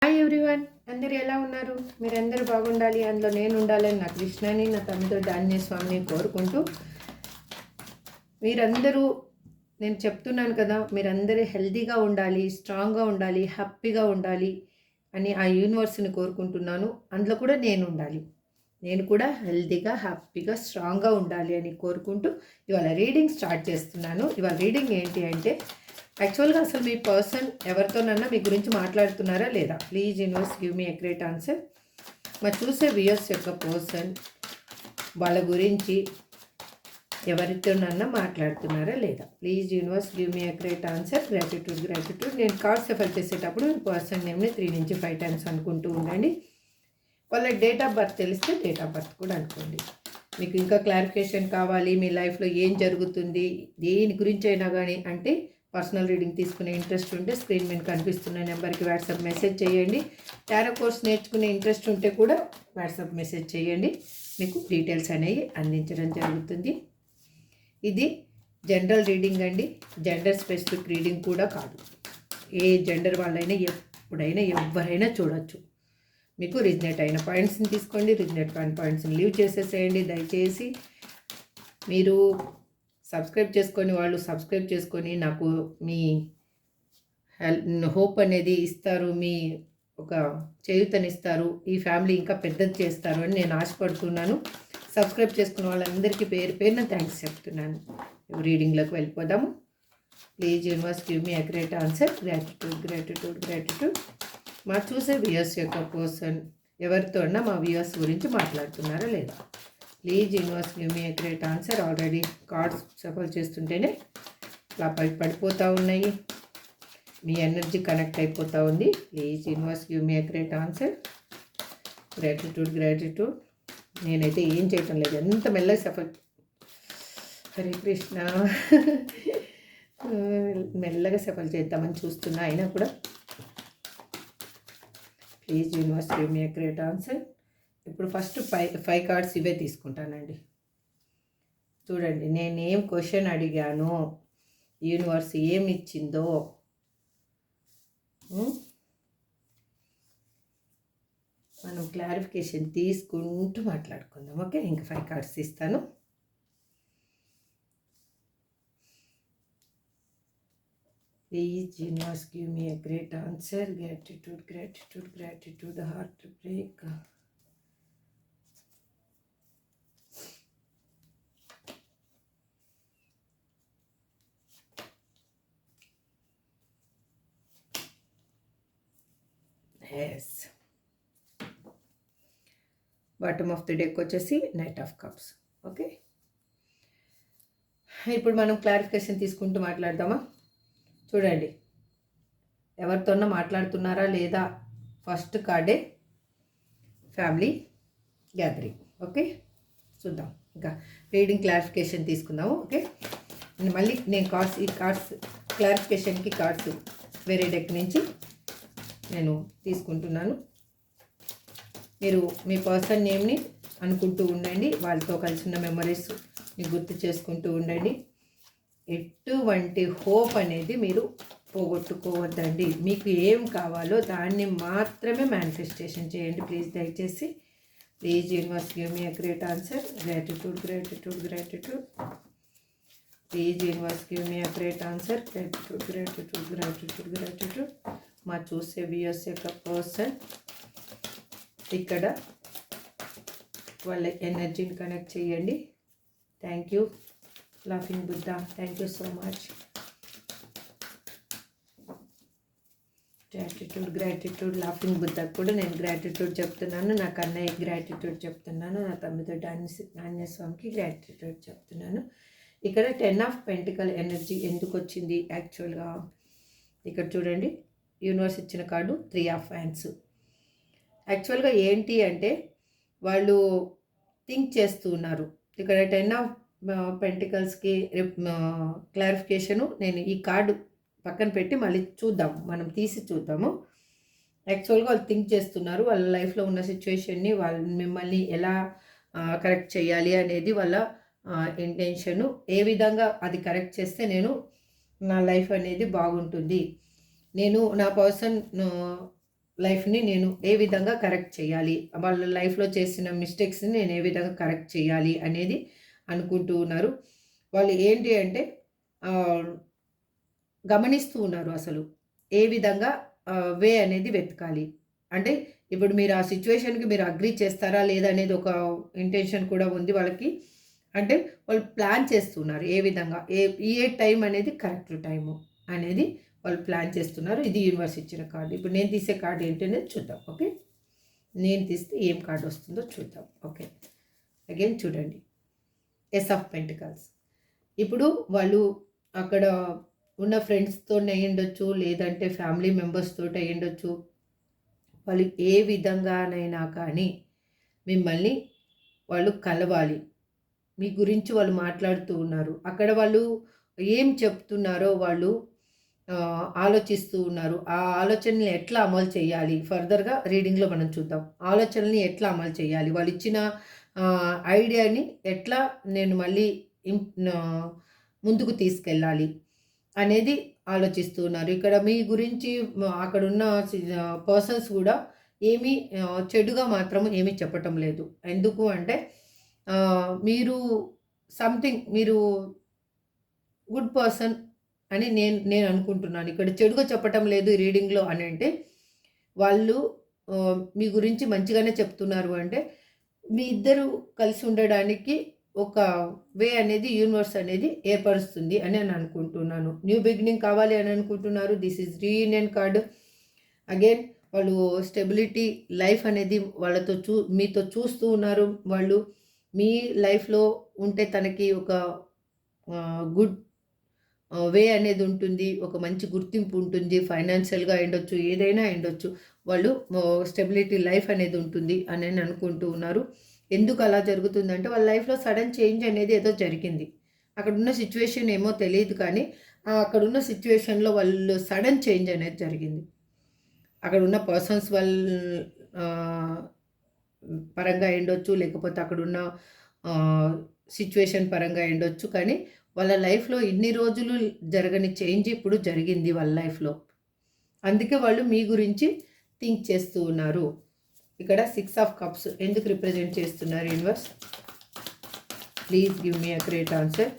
Hi everyone, అందరు ఎలా ఉన్నారు? మీరందరూ బాగుండాలి, అందులో నేను ఉండాలని నా కృష్ణని నా తమ్ముడు ఆంజనేయ స్వామిని కోరుకుంటూ మీరందరూ నేను చెప్తున్నాను కదా, మీరందరూ హెల్తీగా ఉండాలి, స్ట్రాంగ్గా ఉండాలి, హ్యాపీగా ఉండాలి అని ఆ యూనివర్స్ని కోరుకుంటున్నాను. అందులో కూడా నేను ఉండాలి, నేను కూడా హెల్తీగా హ్యాపీగా స్ట్రాంగ్గా ఉండాలి అని కోరుకుంటూ ఇవాళ రీడింగ్ స్టార్ట్ చేస్తున్నాను. ఇవాళ రీడింగ్ ఏంటి అంటే, యాక్చువల్గా అసలు మీ పర్సన్ ఎవరితోనన్నా మీ గురించి మాట్లాడుతున్నారా లేదా? Please universe give me accurate answer. మరి చూసే వ్యూయర్స్ యొక్క పర్సన్ వాళ్ళ గురించి ఎవరితోనన్నా మాట్లాడుతున్నారా లేదా? Please universe give me accurate answer. Gratitude. నేను కార్డ్స్ సెఫర్ చేసేటప్పుడు పర్సన్ నేమ్ని 3 నుంచి 5 టైమ్స్ అనుకుంటూ ఉండండి. వాళ్ళ డేట్ ఆఫ్ బర్త్ తెలిస్తే డేట్ ఆఫ్ బర్త్ కూడా అనుకోండి. మీకు ఇంకా క్లారిఫికేషన్ కావాలి, మీ లైఫ్లో ఏం జరుగుతుంది, దేని గురించి అయినా కానీ అంటే పర్సనల్ రీడింగ్ తీసుకునే ఇంట్రెస్ట్ ఉంటే స్క్రీన్ మీద కనిపిస్తున్న నెంబర్కి వాట్సాప్ మెసేజ్ చేయండి. టారో కోర్స్ నేర్చుకునే ఇంట్రెస్ట్ ఉంటే కూడా వాట్సాప్ మెసేజ్ చేయండి, మీకు డీటెయిల్స్ అనేవి అందించడం జరుగుతుంది. ఇది జనరల్ రీడింగ్ అండి, జెండర్ స్పెసిఫిక్ రీడింగ్ కూడా కాదు. ఏ జెండర్ వాళ్ళైనా ఎప్పుడైనా ఎవరైనా చూడొచ్చు. మీకు రిజనేట్ అయిన పాయింట్స్ని తీసుకోండి, రిజనేట్ కాని పాయింట్స్ని లీవ్ చేసేసేయండి. దయచేసి మీరు సబ్స్క్రైబ్ చేసుకొని వాళ్ళు సబ్స్క్రైబ్ చేసుకొని నాకు మీ హోప్ అనేది ఇస్తారు, మీ ఒక చేయూతనిస్తారు, ఈ ఫ్యామిలీ ఇంకా పెద్దది చేస్తారు అని నేను ఆశపడుతున్నాను. సబ్స్క్రైబ్ చేసుకున్న వాళ్ళందరికీ పేరు పేరున థ్యాంక్స్ చెప్తున్నాను. రీడింగ్లోకి వెళ్ళిపోదాము. Please universe give me accurate answer. Gratitude. మా చూసే వ్యూయర్స్ యొక్క పర్సన్ ఎవరితో అన్నా మా వ్యూయర్స్ గురించి మాట్లాడుతున్నారా లేదా? Please universe give me accurate answer. Already cards shuffle చేస్తుంటేనే ఇలా పడిపోతూ ఉన్నాయి, మీ ఎనర్జీ కనెక్ట్ అయిపోతూ ఉంది. Please universe give me accurate answer. Gratitude. నేనైతే ఏం చేయటం లేదు, ఎంత మెల్లగా సఫర్. హరే కృష్ణ. మెల్లగా సఫర్ చేద్దామని చూస్తున్నా, అయినా కూడా please universe give me accurate answer. ఇప్పుడు ఫస్ట్ 5 కార్డ్స్ ఇవే తీసుకుంటానండి. చూడండి, నేనేం క్వశ్చన్ అడిగానో యూనివర్స్ ఏమి ఇచ్చిందో మనం క్లారిఫికేషన్ తీసుకుంటూ మాట్లాడుకుందాం. ఓకే, ఇంకా 5 కార్డ్స్ ఇస్తాను. Please universe give me a great answer. Gratitude. Heart break. Yes, bottom of the deck వచ్చేసి నైట్ ఆఫ్ కప్స్. ఓకే, ఇప్పుడు మనం క్లారిఫికేషన్ తీసుకుంటూ మాట్లాడదామా? చూడండి, ఎవరితోనో మాట్లాడుతున్నారా లేదా? ఫస్ట్ కార్డే ఫ్యామిలీ గ్యాదరింగ్. ఓకే, చూద్దాం. ఇంకా రీడింగ్ క్లారిఫికేషన్ తీసుకుందాము. ఓకే, మళ్ళీ నేను ఈ కార్డ్స్ క్లారిఫికేషన్కి కార్డ్స్ వేరే డెక్ నుంచి నేను తీసుకుంటున్నాను. మీరు మీ పర్సన్ నేమ్ని అనుకుంటూ ఉండండి, వాళ్ళతో కలిసి ఉన్న మెమరీస్ మీకు గుర్తు చేసుకుంటూ ఉండండి. ఎటువంటి హోప్ అనేది మీరు పోగొట్టుకోవద్దండి. మీకు ఏం కావాలో దాన్ని మాత్రమే మేనిఫెస్టేషన్ చేయండి ప్లీజ్. దయచేసి please universe give me a great answer. Gratitude. Please universe give me a great answer. Gratitude. మా చూసే వ్యూయర్స్ యొక్క పర్సన్ ఇక్కడ వాళ్ళ ఎనర్జీని కనెక్ట్ చేయండి. Thank you laughing Buddha, thank you so much. Gratitude. Laughing బుద్ధాకు కూడా నేను గ్రాటిట్యూడ్ చెప్తున్నాను, నా కన్నయ్య గ్రాటిట్యూడ్ చెప్తున్నాను, నా తమ్ముడు ఆంజనేయ స్వామికి గ్రాటిట్యూడ్ చెప్తున్నాను. ఇక్కడ 10 ఆఫ్ పెంటికల్ ఎనర్జీ ఎందుకు వచ్చింది యాక్చువల్గా? ఇక్కడ చూడండి, యూనివర్స్ ఇచ్చిన కార్డు 3 ఆఫ్ హ్యాండ్స్. యాక్చువల్గా ఏంటి అంటే వాళ్ళు థింక్ చేస్తూ ఉన్నారు. ఇక్కడ 10 ఆఫ్ పెంటికల్స్కి క్లారిఫికేషను నేను ఈ కార్డు పక్కన పెట్టి మళ్ళీ మనం తీసి చూద్దాము. యాక్చువల్గా వాళ్ళు థింక్ చేస్తున్నారు, వాళ్ళ లైఫ్లో ఉన్న సిచ్యువేషన్ని వాళ్ళు మిమ్మల్ని ఎలా కరెక్ట్ చేయాలి అనేది వాళ్ళ ఇంటెన్షను. ఏ విధంగా అది కరెక్ట్ చేస్తే నా లైఫ్ అనేది బాగుంటుంది, నేను నా పర్సన్ లైఫ్ని నేను ఏ విధంగా కరెక్ట్ చేయాలి, వాళ్ళ లైఫ్లో చేసిన మిస్టేక్స్ని నేను ఏ విధంగా కరెక్ట్ చేయాలి అనేది అనుకుంటూ ఉన్నారు. వాళ్ళు ఏంటి అంటే గమనిస్తూ ఉన్నారు అసలు ఏ విధంగా వే అనేది వెతకాలి. అంటే ఇప్పుడు మీరు ఆ సిట్యుయేషన్‌కి మీరు అగ్రీ చేస్తారా లేదా అనేది ఒక ఇంటెన్షన్ కూడా ఉంది వాళ్ళకి. అంటే వాళ్ళు ప్లాన్ చేస్తున్నారు. ఏ విధంగా ఏ టైం అనేది కరెక్ట్ టైము అనేది వాళ్ళు ప్లాన్ చేస్తున్నారు. ఇది యూనివర్స్ ఇచ్చిన కార్డ్. ఇప్పుడు నేను తీసే కార్డ్ ఏంటనేది చూద్దాం. ఓకే. నేను తీస్తే ఏం కార్డ్ వస్తుందో చూద్దాం. ఓకే. అగైన్ చూడండి. Ace of pentacles. ఇప్పుడు వాళ్ళు అక్కడ ఉన్న ఫ్రెండ్స్‌తోని అయ్యుండొచ్చు, లేదంటే ఫ్యామిలీ మెంబర్స్ తోటి అయ్యుండొచ్చు. వాళ్ళు ఏ విధంగానైనా కానీ మిమ్మల్ని వాళ్ళు కలవాలి. మీ గురించి వాళ్ళు మాట్లాడుతూ ఉన్నారు. అక్కడ వాళ్ళు ఏం చెప్తున్నారో వాళ్ళు ఆలోచిస్తూ ఉన్నారు. ఆ ఆలోచనని ఎట్లా అమలు చేయాలి? ఫర్దర్‌గా రీడింగ్‌లో మనం చూద్దాం. ఆలోచనల్ని ఎట్లా అమలు చేయాలి? వాళ్ళిచ్చిన ఐడియాని ఎట్లా నేను మళ్ళీ ఇం ముందుకు తీసుకెళ్ళాలి అనేది ఆలోచిస్తూ ఉన్నారు. ఇక్కడ మీ గురించి అక్కడున్న పర్సన్స్ కూడా ఏమీ చెడుగా మాత్రం ఏమీ చెప్పటం లేదు. ఎందుకు అంటే మీరు మీరు గుడ్ పర్సన్ అని నేను అనుకుంటున్నాను. ఇక్కడ చెడుగా చెప్పటం లేదు ఈ రీడింగ్‌లో అని అంటే, వాళ్ళు మీ గురించి మంచిగానే చెప్తున్నారు అంటే, మీ ఇద్దరు కలిసి ఉండడానికి ఒక వే అనేది యూనివర్స్ అనేది ఏర్పరుస్తుంది అని నేను అనుకుంటున్నాను. న్యూ బిగినింగ్ కావాలి అని అనుకుంటున్నారు. This is reunion card. Again వాళ్ళు స్టెబిలిటీ లైఫ్ అనేది వాళ్ళతో మీతో చూస్తూ ఉన్నారు. వాళ్ళు మీ లైఫ్‌లో ఉంటే తనకి ఒక గుడ్ వే అనేది ఉంటుంది. ఒక మంచి గుర్తింపు ఉంటుంది. ఫైనాన్షియల్‌గా అయ్యుండొచ్చు, ఏదైనా అయ్యుండొచ్చు. వాళ్ళు స్టెబిలిటీ లైఫ్ అనేది ఉంటుంది అని అనుకుంటూ ఉన్నారు. ఎందుకు అలా జరుగుతుందంటే వాళ్ళ లైఫ్‌లో సడన్ చేంజ్ అనేది ఏదో జరిగింది. అక్కడున్న సిట్యుయేషన్ ఏమో తెలీదు కానీ అక్కడున్న సిట్యుయేషన్‌లో వాళ్ళు సడన్ చేంజ్ అనేది జరిగింది. అక్కడున్న పర్సన్స్ పరంగా అయ్యుండొచ్చు, లేకపోతే అక్కడున్న సిట్యుయేషన్ పరంగా అయ్యుండొచ్చు. కానీ వాళ్ళ లైఫ్‌లో ఇన్ని రోజులు జరగని చేంజ్ ఇప్పుడు జరిగింది వాళ్ళ లైఫ్‌లో. అందుకే వాళ్ళు మీ గురించి థింక్ చేస్తూ ఉన్నారు. ఇక్కడ 6 ఆఫ్ కప్స్ ఎందుకు రిప్రజెంట్ చేస్తున్నారు universe? Please give me a great answer.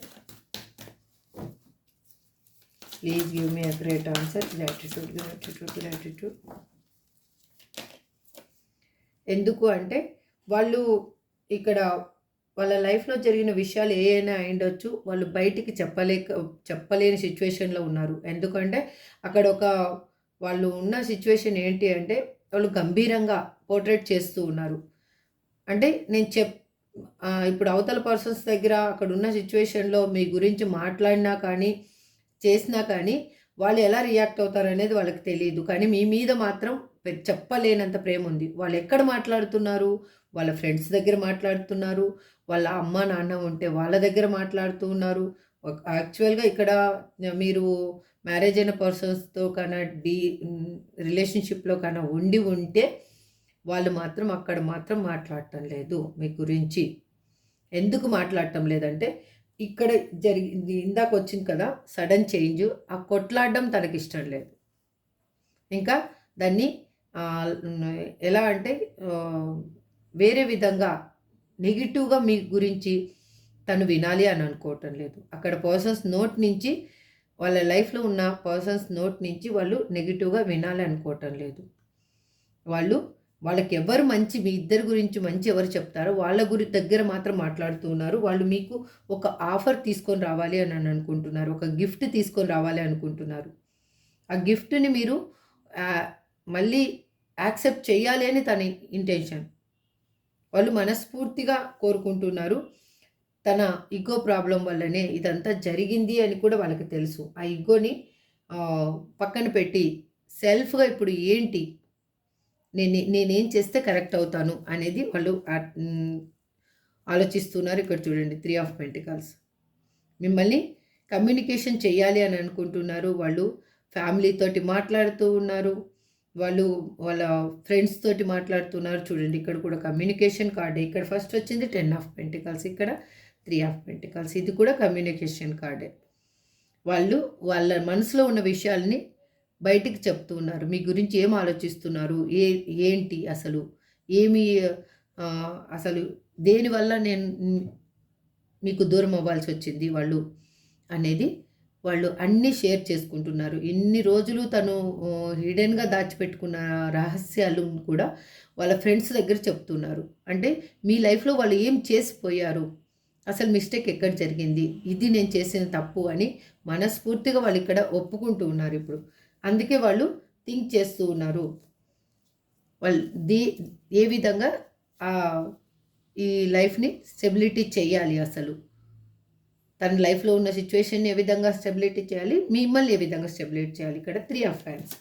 Please give me a great answer. Gratitude, gratitude, gratitude. ఎందుకు అంటే వాళ్ళు ఇక్కడ వాళ్ళ లైఫ్‌లో జరిగిన విషయాలు ఏయైనా అయ్యుండొచ్చు. వాళ్ళు బయటికి చెప్పలేని సిట్యుయేషన్‌లో ఉన్నారు. ఎందుకంటే అక్కడ వాళ్ళు ఉన్న సిట్యుయేషన్ ఏంటి అంటే వాళ్ళు గంభీరంగా పోర్ట్రేట్ చేస్తూ ఉన్నారు. అంటే నేను ఇప్పుడు అవతల పర్సన్స్ దగ్గర అక్కడున్న సిట్యుయేషన్‌లో మీ గురించి మాట్లాడినా కానీ, చేసినా కానీ వాళ్ళు ఎలా రియాక్ట్ అవుతారనేది వాళ్ళకి తెలీదు. కానీ మీ మీద మాత్రం చెప్పలేనంత ప్రేముంది. వాళ్ళెక్కడ మాట్లాడుతున్నారు? వాళ్ళ ఫ్రెండ్స్ దగ్గర మాట్లాడుతున్నారు. వాళ్ళ అమ్మ, నాన్న ఉంటే వాళ్ళ దగ్గర మాట్లాడుతూ ఉన్నారు. యాక్చువల్‌గా ఇక్కడ మీరు మ్యారేజ్ అయిన పర్సన్స్‌తో రిలేషన్‌షిప్‌లో ఉంటే వాళ్ళు మాత్రం అక్కడ మాత్రం మాట్లాడటం లేదు మీ గురించి. ఎందుకు మాట్లాడటం లేదంటే ఇక్కడ జరిగింది ఇందాక వచ్చింది కదా సడన్ చేంజ్. ఆ కొట్లాడడం తనకిష్టం లేదు. ఇంకా దాన్ని ఎలా అంటే వేరే విధంగా నెగెటివ్‌గా మీ గురించి తను వినాలి అని అనుకోవటం లేదు. అక్కడ పర్సన్స్ నోట్ నుంచి వాళ్ళ లైఫ్‌లో ఉన్న పర్సన్స్ నోట్ నుంచి వాళ్ళు నెగెటివ్‌గా వినాలి అనుకోవటం లేదు. వాళ్ళకెవరు మంచి మీ ఇద్దరి గురించి మంచి ఎవరు చెప్తారో వాళ్ళ దగ్గర మాత్రం మాట్లాడుతూ ఉన్నారు. వాళ్ళు మీకు ఒక ఆఫర్ తీసుకొని రావాలి అని అనుకుంటున్నారు. ఒక గిఫ్ట్ తీసుకొని రావాలి అనుకుంటున్నారు. ఆ గిఫ్ట్‌ని మీరు మళ్ళీ యాక్సెప్ట్ చేయాలి అని తన ఇంటెన్షన్. వాళ్ళు మనస్ఫూర్తిగా కోరుకుంటున్నారు. తన ఇగో ప్రాబ్లమ్ వల్లనే ఇదంతా జరిగింది అని కూడా వాళ్ళకి తెలుసు. ఆ ఇగోని పక్కన పెట్టి సెల్ఫ్‌గా ఇప్పుడు ఏంటి? నేనేం చేస్తే కరెక్ట్ అవుతాను అనేది వాళ్ళు ఆలోచిస్తున్నారు. ఇక్కడ చూడండి 3 ఆఫ్ పెంటికల్స్. మిమ్మల్ని కమ్యూనికేషన్ చేయాలి అని అనుకుంటున్నారు. వాళ్ళు ఫ్యామిలీతోటి మాట్లాడుతూ ఉన్నారు. వాళ్ళు వాళ్ళ ఫ్రెండ్స్ తోటి మాట్లాడుతున్నారు. చూడండి ఇక్కడ కూడా కమ్యూనికేషన్ కార్డే. ఇక్కడ ఫస్ట్ వచ్చింది 10 ఆఫ్ పెంటికల్స్. ఇక్కడ 3 ఆఫ్ పెంటికల్స్. ఇది కూడా కమ్యూనికేషన్ కార్డే. వాళ్ళు వాళ్ళ మనసులో ఉన్న విషయాల్ని బయటికి చెప్తూ ఉన్నారు. మీ గురించి ఏం ఆలోచిస్తున్నారు? ఏంటి అసలు? ఏమి అసలు దేనివల్ల నేను మీకు దూరం అవ్వాల్సొచ్చింది అనేది వాళ్ళు అన్నీ షేర్ చేసుకుంటున్నారు. ఇన్ని రోజులు తను హిడెన్‌గా దాచిపెట్టుకున్న రహస్యాలు కూడా వాళ్ళ ఫ్రెండ్స్ దగ్గర చెప్తున్నారు. అంటే మీ లైఫ్‌లో వాళ్ళు ఏం చేసిపోయారు? అసలు మిస్టేక్ ఎక్కడ జరిగింది? ఇది నేను చేసిన తప్పు అని మనస్ఫూర్తిగా వాళ్ళిక్కడ ఒప్పుకుంటూ ఉన్నారిప్పుడు. అందుకే వాళ్ళు థింక్ చేస్తూ ఉన్నారు. వాళ్ళు ఏ విధంగా ఈ లైఫ్‌ని స్టెబిలిటీ చెయ్యాలి అసలు. తన లైఫ్‌లో ఉన్న సిట్యుయేషన్‌ని ఏ విధంగా స్టెబిలిటీ చేయాలి? మిమ్మల్ని ఏ విధంగా స్టెబిలిటీ చేయాలి? ఇక్కడ 3 ఆఫ్ హ్యాండ్స్.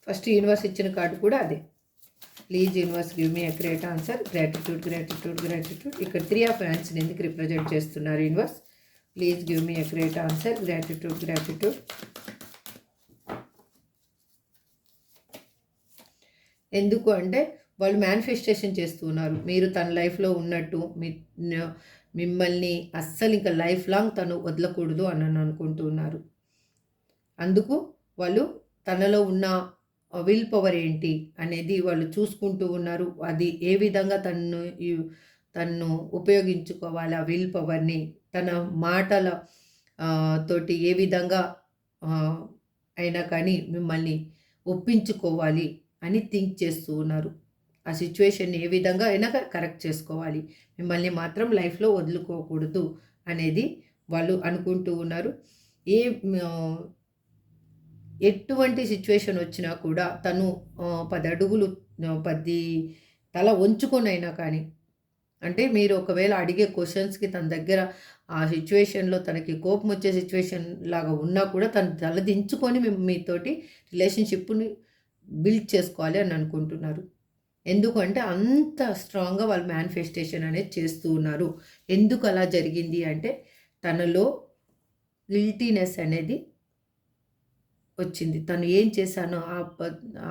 ఫస్ట్ యూనివర్స్ ఇచ్చిన కార్డు కూడా అదే. Please universe give me accurate answer. Gratitude, gratitude, gratitude. ఇక్కడ 3 ఆఫ్ హ్యాండ్స్ని ఎందుకు రిప్రజెంట్ చేస్తున్నారు universe? Please give me accurate answer. Gratitude, gratitude. ఎందుకు అంటే వాళ్ళు మేనిఫెస్టేషన్ చేస్తూ ఉన్నారు. మీరు తన లైఫ్లో ఉన్నట్టు మిమ్మల్ని అస్సలు ఇంకా లైఫ్ లాంగ్ తను వదలకూడదు అని అనుకుంటూ ఉన్నారు. అందుకు వాళ్ళు తనలో ఉన్న విల్ పవర్ ఏంటి అనేది వాళ్ళు చూసుకుంటూ ఉన్నారు. అది ఏ విధంగా తన్ను ఉపయోగించుకోవాలి ఆ విల్ పవర్ని, తన మాటల తోటి ఏ విధంగా అయినా కానీ మిమ్మల్ని ఒప్పించుకోవాలి అని థింక్ చేస్తూ ఉన్నారు. ఆ సిచ్యువేషన్ని ఏ విధంగా అయినా కరెక్ట్ చేసుకోవాలి, మిమ్మల్ని మాత్రం లైఫ్లో వదులుకోకూడదు అనేది వాళ్ళు అనుకుంటూ ఉన్నారు. ఎటువంటి సిచ్యువేషన్ వచ్చినా కూడా తను 10 అడుగులు 10 తల వంచుకొనైనా కానీ, అంటే మీరు ఒకవేళ అడిగే క్వశ్చన్స్కి తన దగ్గర ఆ సిచ్యువేషన్లో తనకి కోపం వచ్చే సిచ్యువేషన్ లాగా ఉన్నా కూడా తను తలదించుకొని మీతోటి రిలేషన్షిప్ని బిల్డ్ చేసుకోవాలి అని అనుకుంటున్నారు. ఎందుకంటే అంత స్ట్రాంగ్గా వాళ్ళు మేనిఫెస్టేషన్ అనేది చేస్తూ ఉన్నారు. ఎందుకు అలా జరిగింది అంటే తనలో గిల్టీనెస్ అనేది వచ్చింది. తను ఏం చేశానో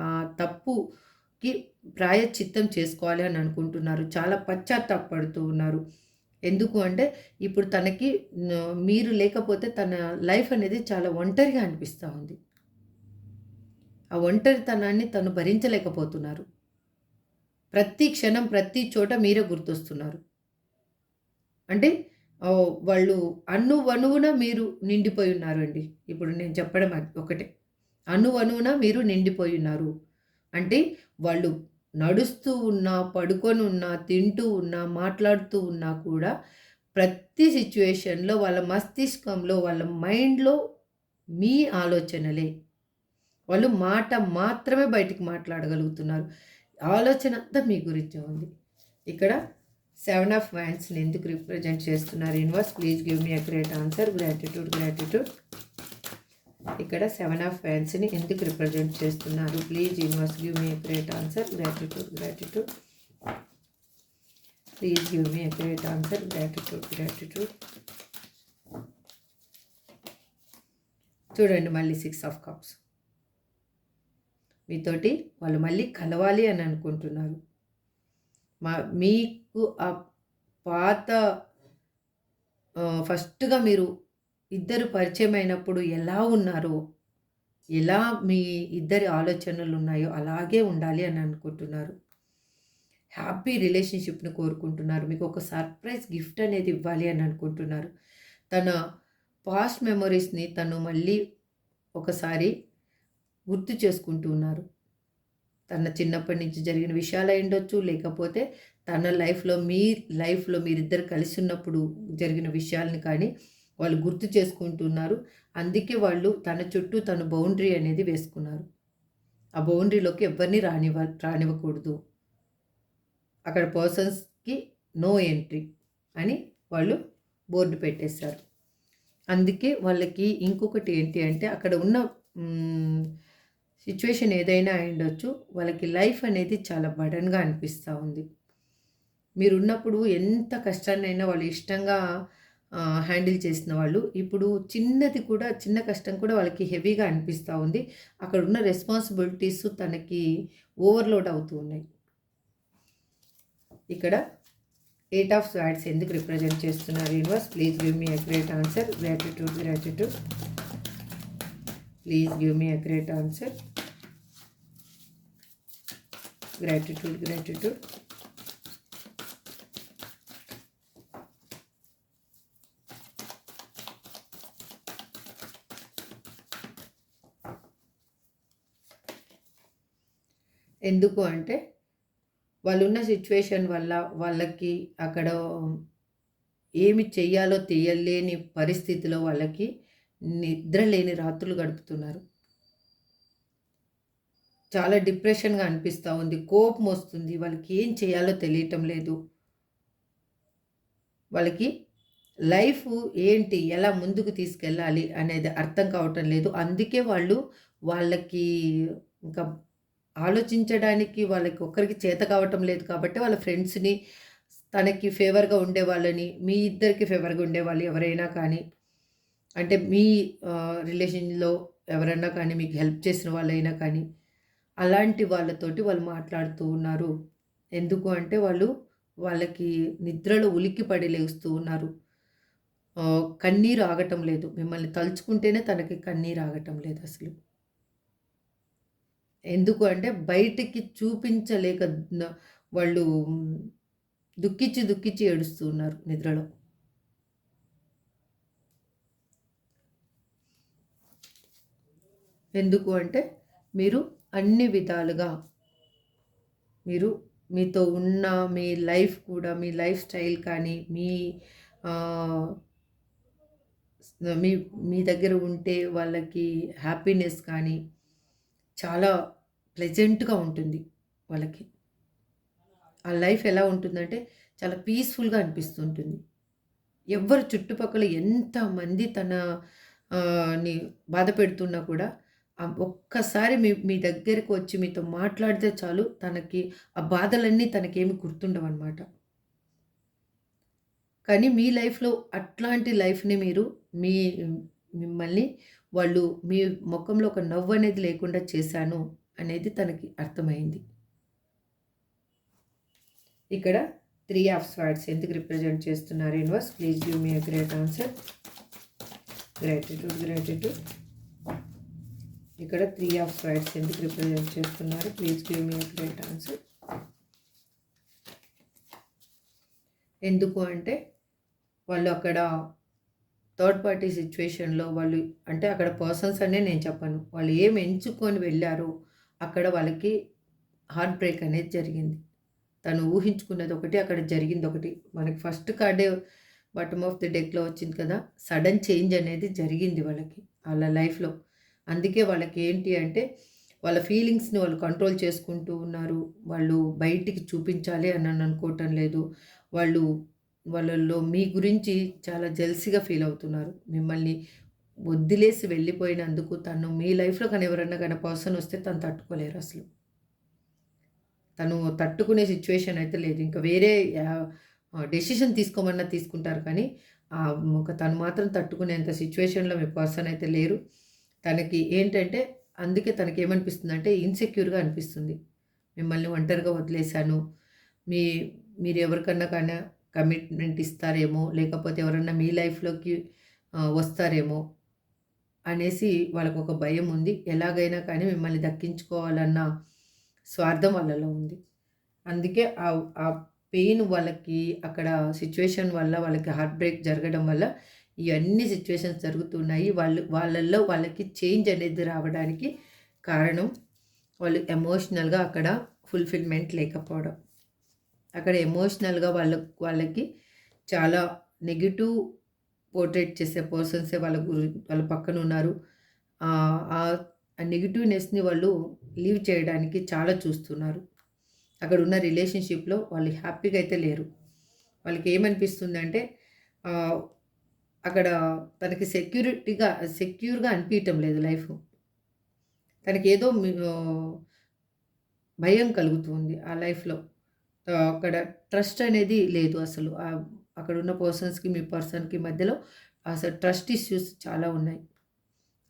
ఆ తప్పుకి ప్రాయశ్చిత్తం చేసుకోవాలి అని అనుకుంటున్నారు. చాలా పశ్చాత్తాపడుతూ ఉన్నారు. ఎందుకు అంటే ఇప్పుడు తనకి మీరు లేకపోతే తన లైఫ్ అనేది చాలా ఒంటరిగా అనిపిస్తూ ఉంది. ఆ ఒంటరితనాన్ని తను భరించలేకపోతున్నారు. ప్రతి క్షణం ప్రతి చోట మీరే గుర్తొస్తున్నారు. అంటే వాళ్ళు అణువణువున మీరు నిండిపోయి ఉన్నారు అండి. ఇప్పుడు నేను చెప్పడం ఒకటే. అణువణువున మీరు నిండిపోయి ఉన్నారు. అంటే వాళ్ళు నడుస్తూ ఉన్నా, పడుకొని ఉన్నా, తింటూ ఉన్నా, మాట్లాడుతూ ఉన్నా కూడా ప్రతి సిచ్యువేషన్‌లో వాళ్ళ మస్తిష్కంలో, వాళ్ళ మైండ్‌లో మీ ఆలోచనలే. వాళ్ళు మాట మాత్రమే బయటికి మాట్లాడగలుగుతున్నారు. ఆలోచన అంతా మీ గురించే ఉంది. ఇక్కడ 7 ఆఫ్ వ్యాండ్స్‌ని ఎందుకు రిప్రజెంట్ చేస్తున్నారు universe? Please give me accurate answer. Gratitude, gratitude. ఇక్కడ 7 ఆఫ్ వ్యాండ్స్‌ని ఎందుకు రిప్రజెంట్ చేస్తున్నారు? Please universe give me accurate answer. Gratitude, gratitude. Please give me accurate answer. Gratitude, gratitude. చూడండి మళ్ళీ 6 ఆఫ్ కప్స్. మీతోటి వాళ్ళు మళ్ళీ కలవాలి అని అనుకుంటున్నారు. మీకు ఆ పాత ఫస్ట్‌గా మీరు ఇద్దరు పరిచయం అయినప్పుడు ఎలా ఉన్నారో, ఎలా మీ ఇద్దరి ఆలోచనలు ఉన్నాయో అలాగే ఉండాలి అని అనుకుంటున్నారు. హ్యాపీ రిలేషన్‌షిప్‌ని కోరుకుంటున్నారు. మీకు ఒక సర్ప్రైజ్ గిఫ్ట్ అనేది ఇవ్వాలి అని అనుకుంటున్నారు. తన పాస్ట్ మెమోరీస్‌ని తను మళ్ళీ ఒకసారి గుర్తు చేసుకుంటూ ఉన్నారు. తన చిన్నప్పటి నుంచి జరిగిన విషయాలు అయ్యుండొచ్చు, లేకపోతే తన లైఫ్‌లో మీరిద్దరు కలిసి ఉన్నప్పుడు జరిగిన విషయాలని కానీ వాళ్ళు గుర్తు చేసుకుంటున్నారు. అందుకే వాళ్ళు తన చుట్టూ తను బౌండరీ అనేది వేసుకున్నారు. ఆ బౌండరీలోకి ఎవరిని రానివ్వకూడదు. అక్కడ పర్సన్స్‌కి నో ఎంట్రీ అని వాళ్ళు బోర్డు పెట్టేశారు. అందుకే వాళ్ళకి ఇంకొకటి ఏంటి అంటే అక్కడ ఉన్న సిచ్యువేషన్ ఏదైనా అయ్యుండొచ్చు, వాళ్ళకి లైఫ్ అనేది చాలా బర్డెన్‌గా అనిపిస్తూ ఉంది. మీరున్నప్పుడు ఎంత కష్టాన్నైనా వాళ్ళు ఇష్టంగా హ్యాండిల్ చేసిన వాళ్ళు ఇప్పుడు చిన్న కష్టం కూడా వాళ్ళకి హెవీగా అనిపిస్తూ ఉంది. అక్కడ ఉన్న రెస్పాన్సిబిలిటీస్ తనకి ఓవర్‌లోడ్ అవుతూ ఉన్నాయి. ఇక్కడ 8 ఆఫ్ స్వార్డ్స్ ఎందుకు రిప్రజెంట్ చేస్తున్నారు universe? Please give me accurate answer. Gratitude, gratitude. Please give me accurate answer. Gratitude, gratitude. ఎందుకు అంటే వాళ్ళున్న సిచ్యువేషన్ వల్ల వాళ్ళకి అక్కడ ఏమి చెయ్యాలో తెలియలేని పరిస్థితిలో వాళ్ళకి నిద్ర లేని రాత్రులు గడుపుతున్నారు. చాలా డిప్రెషన్‌గా అనిపిస్తూ ఉంది. కోపం వస్తుంది. వాళ్ళకి ఏం చేయాలో తెలియటం లేదు. వాళ్ళకి లైఫ్ ఏంటి? ఎలా ముందుకు తీసుకెళ్ళాలి అనేది అర్థం కావటం లేదు. అందుకే వాళ్ళకి ఇంకా ఆలోచించడానికి వాళ్ళకి ఒక్కరికి చేత కావటం లేదు కాబట్టి వాళ్ళ ఫ్రెండ్స్‌ని తనకి ఫేవర్‌గా ఉండేవాళ్ళని, మీ ఇద్దరికి ఫేవర్‌గా ఉండేవాళ్ళు ఎవరైనా కానీ, అంటే మీ రిలేషన్‌లో ఎవరైనా కానీ, మీకు హెల్ప్ చేసిన వాళ్ళైనా కానీ, అలాంటి వాళ్ళతోటి వాళ్ళు మాట్లాడుతూ ఉన్నారు. ఎందుకు అంటే వాళ్ళకి నిద్రలో ఉలిక్కిపడి లేస్తూ ఉన్నారు. కన్నీరు ఆగటం లేదు. మిమ్మల్ని తలుచుకుంటేనే తనకి కన్నీరు ఆగటం లేదసలు. ఎందుకు అంటే బయటికి చూపించలేక వాళ్ళు దుఃఖించి, దుఃఖించి ఏడుస్తూ ఉన్నారు నిద్రలో. ఎందుకు అంటే మీరు అన్ని విధాలుగా మీతో ఉన్న మీ లైఫ్ కూడా, మీ లైఫ్ స్టైల్ కానీ, మీ మీ దగ్గర ఉంటే వాళ్ళకి హ్యాపీనెస్ కానీ చాలా ప్లెజెంట్‌గా ఉంటుంది వాళ్ళకి. ఆ లైఫ్ ఎలా ఉంటుందంటే చాలా పీస్‌ఫుల్‌గా అనిపిస్తుంటుంది. ఎవ్వరు చుట్టుపక్కల ఎంతమంది ని బాధ పెడుతున్నా కూడా ఒక్కసారి మీ దగ్గరకు వచ్చి మీతో మాట్లాడితే చాలు తనకి ఆ బాధలన్నీ తనకేమి గుర్తుండవనమాట. కానీ మీ లైఫ్‌లో అట్లాంటి లైఫ్‌ని మీ మిమ్మల్ని మీ మొఖంలో ఒక నవ్వనేది లేకుండా చేశాను అనేది తనకి అర్థమైంది. ఇక్కడ 3 ఆఫ్ స్వార్డ్స్ ఎందుకు రిప్రజెంట్ చేస్తున్నారు universe? Please give me a great answer. Gratitude, gratitude. ఇక్కడ 3 ఆఫ్ స్వార్డ్స్ ఎందుకు రిప్రజెంట్ చేస్తున్నారు? Please give me a great answer. ఎందుకు అంటే వాళ్ళు అక్కడ థర్డ్ పార్టీ సిచ్యువేషన్‌లో అంటే అక్కడ పర్సన్స్ అనే నేను చెప్పను. వాళ్ళు ఏమి ఎంచుకొని వెళ్లారో అక్కడ వాళ్ళకి హార్ట్ బ్రేక్ అనేది జరిగింది. తను ఊహించుకున్నది ఒకటి, అక్కడ జరిగింది ఒకటి. మనకి ఫస్ట్ కార్డే బాటమ్ ఆఫ్ ది డెక్‌లో వచ్చింది కదా! సడన్ చేంజ్ అనేది జరిగింది వాళ్ళకి వాళ్ళ లైఫ్‌లో. అందుకే వాళ్ళకి ఏంటి అంటే వాళ్ళ ఫీలింగ్స్‌ని వాళ్ళు కంట్రోల్ చేసుకుంటూ ఉన్నారు. వాళ్ళు బయటికి చూపించాలి అని అనుకోవటం లేదు. వాళ్ళలో మీ గురించి చాలా జెలసీగా ఫీల్ అవుతున్నారు. మిమ్మల్ని వదిలేసి వెళ్ళిపోయినందుకు తను మీ లైఫ్‌లో కానీ ఎవరన్నా కానీ పర్సన్ వస్తే తను తట్టుకోలేరు అసలు. తను తట్టుకునే సిచ్యువేషన్ అయితే లేదు. ఇంకా వేరే డెసిషన్ తీసుకోమన్నా తీసుకుంటారు కానీ తను మాత్రం తట్టుకునేంత సిచ్యువేషన్‌లో మీ పర్సన్ అయితే లేరు. తనకి ఏంటంటే అందుకే తనకేమనిపిస్తుందంటే ఇన్‌సెక్యూర్‌గా అనిపిస్తుంది. మిమ్మల్ని ఒంటరిగా వదిలేశాను. మీరు ఎవరికన్నా కానీ కమిట్మెంట్ ఇస్తారేమో, లేకపోతే ఎవరన్నా మీ లైఫ్‌లోకి వస్తారేమో అనేసి వాళ్ళకొక భయం ఉంది. ఎలాగైనా కానీ మిమ్మల్ని దక్కించుకోవాలన్న స్వార్థం వాళ్ళలో ఉంది. అందుకే ఆ పెయిన్ వాళ్ళకి అక్కడ సిచ్యువేషన్ వల్ల వాళ్ళకి హార్ట్ బ్రేక్ జరగడం వల్ల ఇవన్నీ సిచ్యువేషన్స్ జరుగుతున్నాయి. వాళ్ళల్లో వాళ్ళకి చేంజ్ అనేది రావడానికి కారణం వాళ్ళు ఎమోషనల్‌గా అక్కడ ఫుల్‌ఫిల్‌మెంట్ లేకపోవడం. అక్కడ ఎమోషనల్‌గా వాళ్ళకి చాలా నెగెటివ్ పోర్ట్రేట్ చేసే పర్సన్సే వాళ్ళ పక్కన ఉన్నారు. ఆ నెగెటివ్‌నెస్‌ని వాళ్ళు లీవ్ చేయడానికి చాలా చూస్తున్నారు. అక్కడ ఉన్న రిలేషన్‌షిప్‌లో వాళ్ళు హ్యాపీగా అయితే లేరు. వాళ్ళకి ఏమనిపిస్తుందంటే అక్కడ తనకి సెక్యూర్‌గా అనిపియటం లేదు లైఫు. తనకేదో భయం కలుగుతుంది ఆ లైఫ్‌లో. అక్కడ ట్రస్ట్ అనేది లేదు అసలు. అక్కడున్న పర్సన్స్‌కి, మీ పర్సన్‌కి మధ్యలో అసలు ట్రస్ట్ ఇష్యూస్ చాలా ఉన్నాయి.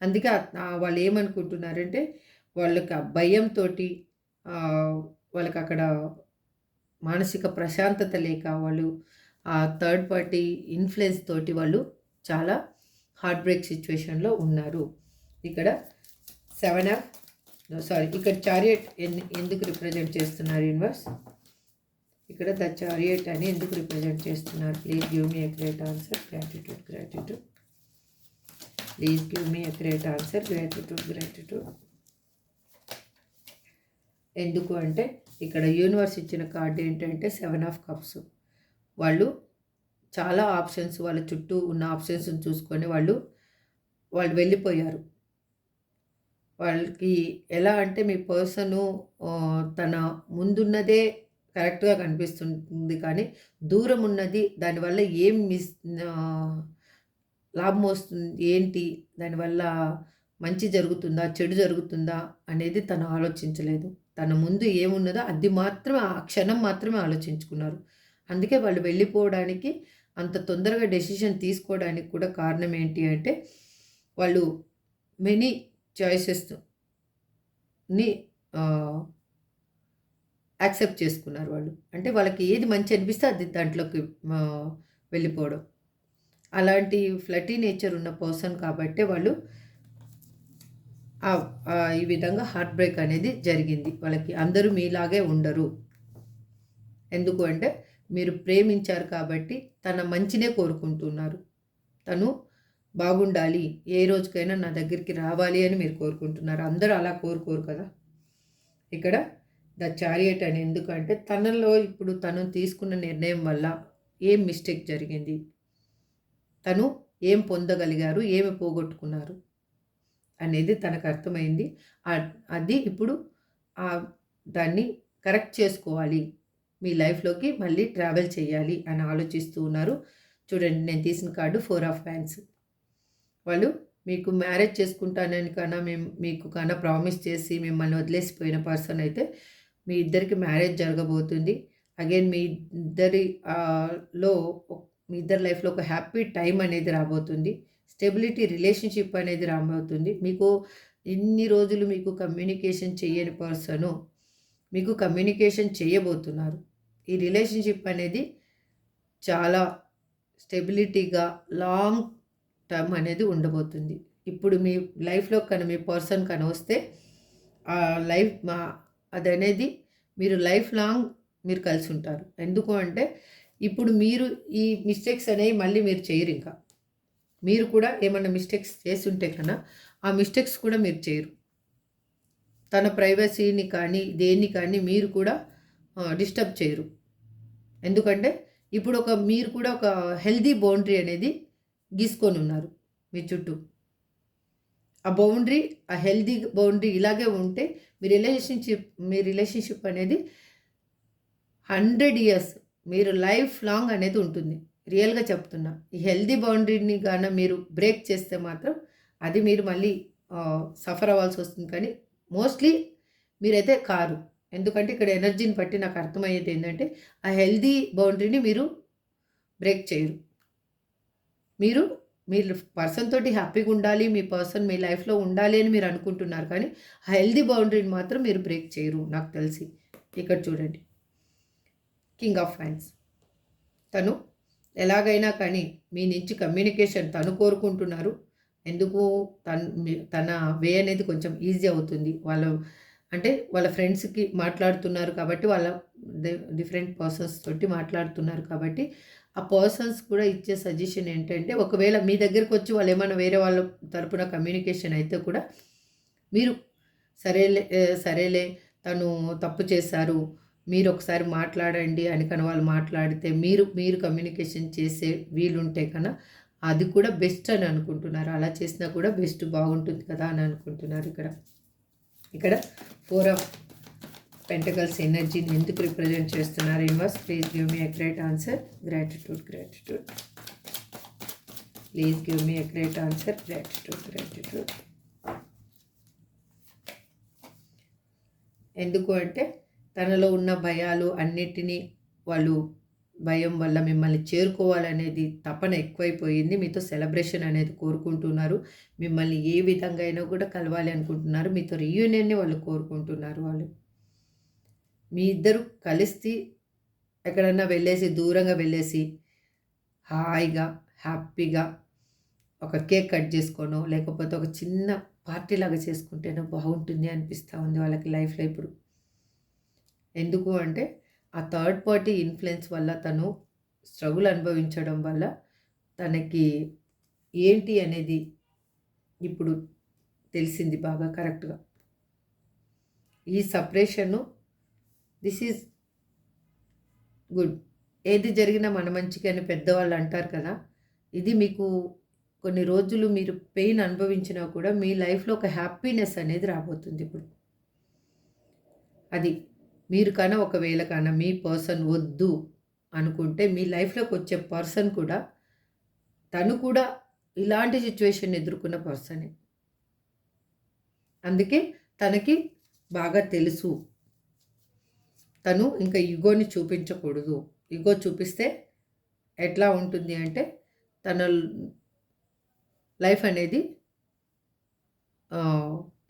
అందుకే వాళ్ళేమనుకుంటున్నారంటే వాళ్ళకి ఆ భయంతోటి వాళ్ళకక్కడ మానసిక ప్రశాంతత లేక ఆ థర్డ్ పార్టీ ఇన్‌ఫ్లుయెన్స్ తోటి వాళ్ళు చాలా హార్ట్ బ్రేక్ సిచ్యువేషన్‌లో ఉన్నారు. ఇక్కడ 7 ఆఫ్ సారీ, ఇక్కడ చారియట్ ఎందుకు రిప్రజెంట్ చేస్తున్నారు యూనివర్స్? ఇక్కడ ద చారియట్ అని ఎందుకు రిప్రజెంట్ చేస్తున్నారు? Please give me accurate answer. Gratitude. Please give me accurate answer. Gratitude. ఎందుకు అంటే ఇక్కడ యూనివర్స్ ఇచ్చిన కార్డు ఏంటంటే 7 ఆఫ్ కప్స్. వాళ్ళు చాలా ఆప్షన్స్, వాళ్ళ చుట్టూ ఉన్న ఆప్షన్స్ని చూసుకొని వాళ్ళు వెళ్ళిపోయారు. వాళ్ళకి ఎలా అంటే మీ పర్సను తన ముందున్నదే కరెక్ట్గా కనిపిస్తుంది, కానీ దూరం ఉన్నది దానివల్ల ఏం లాభం వస్తుంది, ఏంటి దానివల్ల మంచి జరుగుతుందా చెడు జరుగుతుందా అనేది తను ఆలోచించలేదు. తన ముందు ఏమున్నదో అది మాత్రమే, ఆ క్షణం మాత్రమే ఆలోచించుకున్నారు. అందుకే వాళ్ళు వెళ్ళిపోవడానికి అంత తొందరగా డెసిషన్ తీసుకోవడానికి కూడా కారణం ఏంటి అంటే వాళ్ళు మెనీ చాయిసెస్ని యాక్సెప్ట్ చేసుకున్నారు. వాళ్ళు అంటే వాళ్ళకి ఏది మంచి అనిపిస్తే అది దాంట్లోకి వెళ్ళిపోవడం. అలాంటి ఫ్లటీ నేచర్ ఉన్న పర్సన్ కాబట్టి వాళ్ళు ఈ విధంగా హార్ట్ బ్రేక్ అనేది జరిగింది వాళ్ళకి. అందరూ మీలాగే ఉండరు. ఎందుకు అంటే మీరు ప్రేమించారు కాబట్టి తన మంచినే కోరుకుంటున్నారు. తను బాగుండాలి, ఏ రోజుకైనా నా దగ్గరికి రావాలి అని మీరు కోరుకుంటున్నారు. అందరూ అలా కోరుకోరు కదా. ఇక్కడ ద చారియట్ అని ఎందుకంటే తనలో ఇప్పుడు తను తీసుకున్న నిర్ణయం వల్ల ఏం మిస్టేక్ జరిగింది, తను ఏం పొందగలిగారు, ఏమి పోగొట్టుకున్నారు అనేది తనకు అర్థమైంది. అది ఇప్పుడు దాన్ని కరెక్ట్ చేసుకోవాలి, మీ లైఫ్లోకి మళ్ళీ ట్రావెల్ చేయాలి అని ఆలోచిస్తూ ఉన్నారు. చూడండి, నేను తీసిన కార్డు 4 ఆఫ్ హ్యాండ్స్. వాళ్ళు మీకు మ్యారేజ్ చేసుకుంటానని కన్నా మీకు కన్నా ప్రామిస్ చేసి మిమ్మల్ని వదిలేసిపోయిన పర్సన్ అయితే మీ ఇద్దరికి మ్యారేజ్ జరగబోతుంది. అగైన్ మీ ఇద్దరి లైఫ్లో ఒక హ్యాపీ టైం అనేది రాబోతుంది. స్టెబిలిటీ రిలేషన్షిప్ అనేది రాబోతుంది. మీకు ఇన్ని రోజులు మీకు కమ్యూనికేషన్ చేయని పర్సను మీకు కమ్యూనికేషన్ చేయబోతున్నారు. ఈ రిలేషన్షిప్ అనేది చాలా స్టెబిలిటీగా లాంగ్ టర్మ్ అనేది ఉండబోతుంది. ఇప్పుడు మీ లైఫ్లో కన్నా మీ పర్సన్ కన్నా వస్తే ఆ లైఫ్ అదనేది మీరు లైఫ్ లాంగ్ మీరు కలిసి ఉంటారు. ఎందుకు అంటే ఇప్పుడు మీరు ఈ మిస్టేక్స్ అనేవి మళ్ళీ మీరు చేయరు. ఇంకా మీరు కూడా ఏమన్నా మిస్టేక్స్ చేస్తుంటే కన్నా ఆ మిస్టేక్స్ కూడా మీరు చేయరు. తన ప్రైవసీని కానీ దేన్ని కానీ మీరు కూడా డిస్టర్బ్ చేయరు. ఎందుకంటే ఇప్పుడు మీరు కూడా ఒక హెల్దీ బౌండరీ అనేది గీసుకొని ఉన్నారు మీ చుట్టూ. ఆ బౌండరీ, ఆ హెల్దీ బౌండరీ ఇలాగే ఉంటే మీ రిలేషన్షిప్ అనేది 100 years మీరు లైఫ్ లాంగ్ అనేది ఉంటుంది. రియల్గా చెప్తున్నా. ఈ హెల్దీ బౌండరీని కానీ మీరు బ్రేక్ చేస్తే మాత్రం అది మీరు మళ్ళీ సఫర్ అవ్వాల్సి వస్తుంది. కానీ మోస్ట్లీ మీరైతే కారు. ఎందుకంటే ఇక్కడ ఎనర్జీని బట్టి నాకు అర్థమయ్యేది ఏంటంటే ఆ హెల్దీ బౌండరీని మీరు బ్రేక్ చేయరు. మీరు పర్సన్ తోటి హ్యాపీగా ఉండాలి, మీ పర్సన్ మీ లైఫ్లో ఉండాలి అని మీరు అనుకుంటున్నారు. కానీ ఆ హెల్దీ బౌండరీని మాత్రం మీరు బ్రేక్ చేయరు నాకు తెలిసి. ఇక్కడ చూడండి, కింగ్ ఆఫ్ హ్యాండ్స్. తను ఎలాగైనా కానీ మీ నుంచి కమ్యూనికేషన్ తను కోరుకుంటున్నారు. ఎందుకు తన వే అనేది కొంచెం ఈజీ అవుతుంది. వాళ్ళ ఫ్రెండ్స్కి మాట్లాడుతున్నారు కాబట్టి, వాళ్ళ డిఫరెంట్ పర్సన్స్ తోటి మాట్లాడుతున్నారు కాబట్టి ఆ పర్సన్స్ కూడా ఇచ్చే సజెషన్ ఏంటంటే ఒకవేళ మీ దగ్గరకు వచ్చి వాళ్ళు ఏమైనా వేరే వాళ్ళ తరపున కమ్యూనికేషన్ అయితే కూడా మీరు సరేలే తను తప్పు చేశారు, మీరు ఒకసారి మాట్లాడండి అని కన్నా వాళ్ళు మాట్లాడితే మీరు కమ్యూనికేషన్ చేసే వీలుంటే కన్నా అది కూడా బెస్ట్ అని అనుకుంటున్నారు. అలా చేసినా కూడా బెస్ట్ బాగుంటుంది కదా అని అనుకుంటున్నారు. ఇక్కడ 4 ఆఫ్ పెంటకల్స్ ఎనర్జీని ఎందుకు రిప్రజెంట్ చేస్తున్నారు universe? Please give me accurate answer. Gratitude. Please give me accurate answer. Gratitude. ఎందుకు అంటే తనలో ఉన్న భయాలు అన్నిటినీ వాళ్ళు భయం వల్ల మిమ్మల్ని చేరుకోవాలనేది తపన ఎక్కువైపోయింది. మీతో సెలబ్రేషన్ అనేది కోరుకుంటున్నారు. మిమ్మల్ని ఏ విధంగా అయినా కూడా కలవాలి అనుకుంటున్నారు. మీతో రీయూనియన్ని వాళ్ళు కోరుకుంటున్నారు. మీ ఇద్దరు కలిసి ఎక్కడన్నా దూరంగా వెళ్ళేసి హాయిగా హ్యాపీగా ఒక కేక్ కట్ చేసుకోనో లేకపోతే ఒక చిన్న పార్టీ లాగా చేసుకుంటేనే బాగుంటుంది అనిపిస్తూ ఉంది వాళ్ళకి లైఫ్లో ఇప్పుడు. ఎందుకు అంటే ఆ థర్డ్ పార్టీ ఇన్ఫ్లుయెన్స్ వల్ల తను స్ట్రగుల్ అనుభవించడం వల్ల తనకి ఏంటి అనేది ఇప్పుడు తెలిసింది బాగా కరెక్ట్గా. ఈ సపరేషను దిస్ ఈజ్ గుడ్. ఏది జరిగినా మన మంచికి అని పెద్దవాళ్ళు అంటారు కదా. ఇది మీకు కొన్ని రోజులు మీరు పెయిన్ అనుభవించినా కూడా మీ లైఫ్లో ఒక హ్యాపీనెస్ అనేది రాబోతుంది ఇప్పుడు. అది మీరు కానీ ఒకవేళ కానీ మీ పర్సన్ వద్దు అనుకుంటే మీ లైఫ్లోకి వచ్చే పర్సన్ కూడా తను కూడా ఇలాంటి సిచ్యువేషన్ ఎదుర్కొన్న పర్సనే. అందుకే తనకి బాగా తెలుసు తను ఇంకా ఈగోని చూపించకూడదు. ఈగో చూపిస్తే ఎట్లా ఉంటుంది అంటే తన లైఫ్ అనేది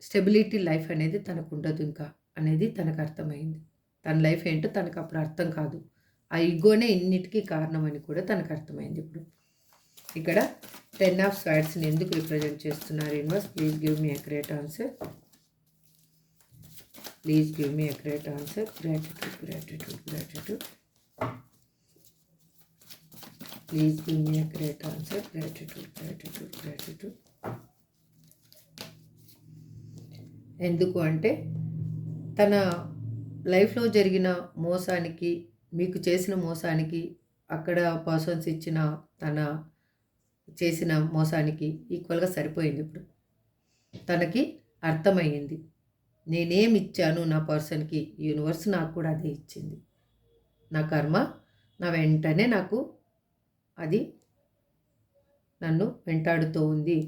స్టెబిలిటీ లైఫ్ అనేది తనకు ఉండదు ఇంకా అనేది తనకు అర్థమైంది. తన లైఫ్ ఏంటో తనకు అప్పుడు అర్థం కాదు. ఆ ఈగోనే ఇన్నిటికీ కారణం అని కూడా తనకు అర్థమైంది ఇప్పుడు. ఇక్కడ 10 ఆఫ్ స్వార్డ్స్ని ఎందుకు రిప్రజెంట్ చేస్తున్నారు universe? Please give me accurate answer. Please give me accurate answer. Gratitude, gratitude, gratitude. Please give me accurate answer. Gratitude, gratitude, gratitude. ఎందుకు అంటే తన లైఫ్లో జరిగిన మోసానికి, మీకు చేసిన మోసానికి, అక్కడ పర్సన్స్ ఇచ్చిన తన చేసిన మోసానికి ఈక్వల్గా సరిపోయింది ఇప్పుడు. తనకి అర్థమయ్యింది నేనేమి ఇచ్చాను నా పర్సన్కి, యూనివర్స్ నాకు కూడా అదే ఇచ్చింది. నా కర్మ నా వెంటనే నాకు అది నన్ను వెంటాడుతూ ఉంది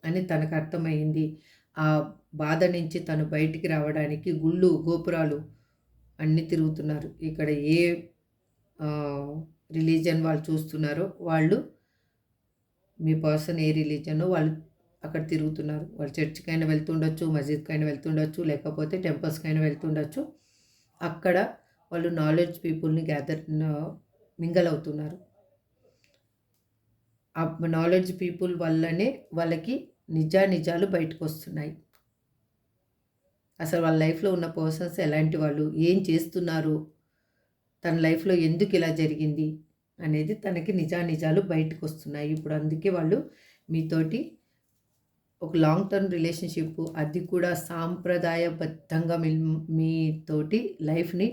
అని తనకు అర్థమైంది. ఆ బాధ నుంచి తను బయటికి రావడానికి గుళ్ళు గోపురాలు అన్నీ తిరుగుతున్నారు. ఇక్కడ ఏ రిలీజన్ వాళ్ళు చూస్తున్నారో వాళ్ళు, మీ పర్సన్ ఏ రిలీజనో వాళ్ళు అక్కడ తిరుగుతున్నారు. వాళ్ళు చర్చ్కైనా వెళ్తుండొచ్చు, మస్జిద్కైనా వెళ్తుండొచ్చు, లేకపోతే టెంపుల్స్కైనా వెళ్తుండొచ్చు. అక్కడ వాళ్ళు నాలెడ్జ్ పీపుల్ని మింగల్ అవుతున్నారు. ఆ నాలెడ్జ్ పీపుల్ వల్లనే వాళ్ళకి నిజాలు బయటకు వస్తున్నాయి. అసలు వాళ్ళ లైఫ్లో ఉన్న పర్సన్స్ ఎలాంటి వాళ్ళు, ఏం చేస్తున్నారు, తన లైఫ్లో ఎందుకు ఇలా జరిగింది అనేది తనకి నిజాలు బయటకు వస్తున్నాయి ఇప్పుడు. అందుకే వాళ్ళు మీతోటి ఒక లాంగ్ టర్మ్ రిలేషన్షిప్, అది కూడా సాంప్రదాయబద్ధంగా మీతోటి లైఫ్ని